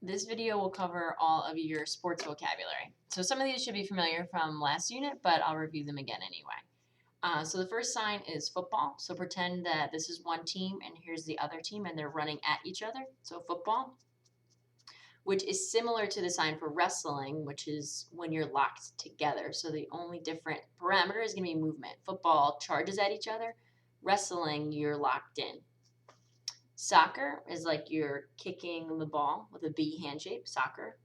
This video will cover all of your sports vocabulary. So some of these should be familiar from last unit, but I'll review them again anyway. So the first sign is football. So pretend that this is one team and here's the other team and they're running at each other. So football, which is similar to the sign for wrestling, which is when you're locked together. So the only different parameter is going to be movement. Football charges at each other. Wrestling, you're locked in. Soccer is like you're kicking the ball with a B hand shape, soccer.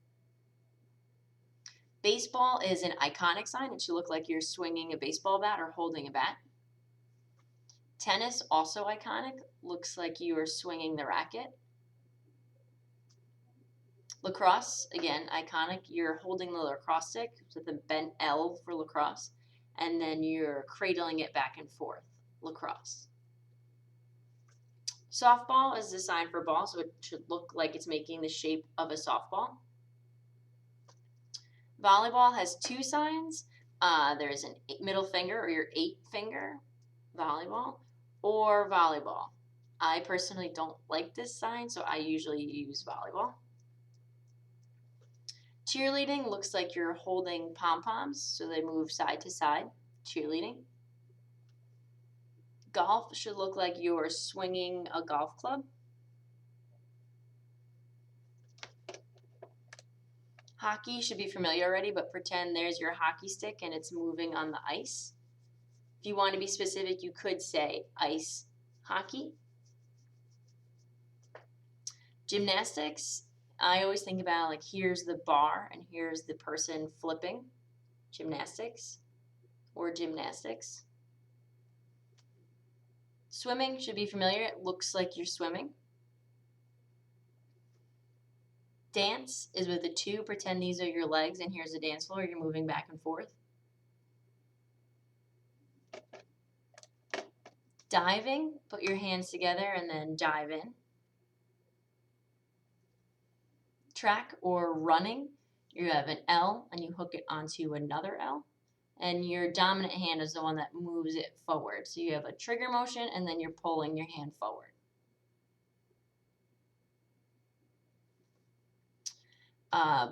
Baseball is an iconic sign. It should look like you're swinging a baseball bat or holding a bat. Tennis, also iconic, looks like you are swinging the racket. Lacrosse, again, iconic. You're holding the lacrosse stick with a bent L for lacrosse, and then you're cradling it back and forth, lacrosse. Softball is the sign for ball, so it should look like it's making the shape of a softball. Volleyball has two signs. There's a middle finger or your 8 finger, volleyball, or volleyball. I personally don't like this sign, so I usually use volleyball. Cheerleading looks like you're holding pom-poms, so they move side to side, cheerleading. Golf should look like you're swinging a golf club. Hockey should be familiar already, but pretend there's your hockey stick and it's moving on the ice. If you want to be specific, you could say ice hockey. Gymnastics, I always think about like here's the bar and here's the person flipping. Gymnastics or gymnastics. Swimming should be familiar. It looks like you're swimming. Dance is with the 2. Pretend these are your legs and here's the dance floor. You're moving back and forth. Diving, put your hands together and then dive in. Track or running, you have an L and you hook it onto another L. And your dominant hand is the one that moves it forward. So you have a trigger motion and then you're pulling your hand forward.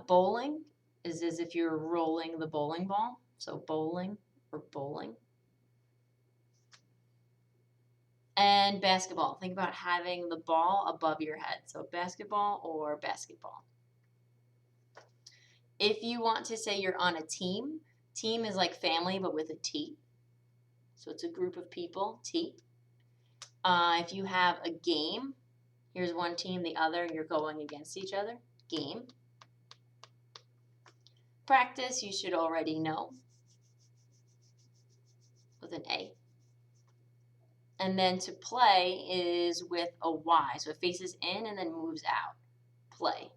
Bowling is as if you're rolling the bowling ball. So bowling or bowling. And basketball. Think about having the ball above your head. So basketball or basketball. If you want to say you're on a team, team is like family but with a T. So it's a group of people, T. If you have a game, here's one team, the other, you're going against each other, game. Practice, you should already know, with an A. And then to play is with a Y. So it faces in and then moves out. Play.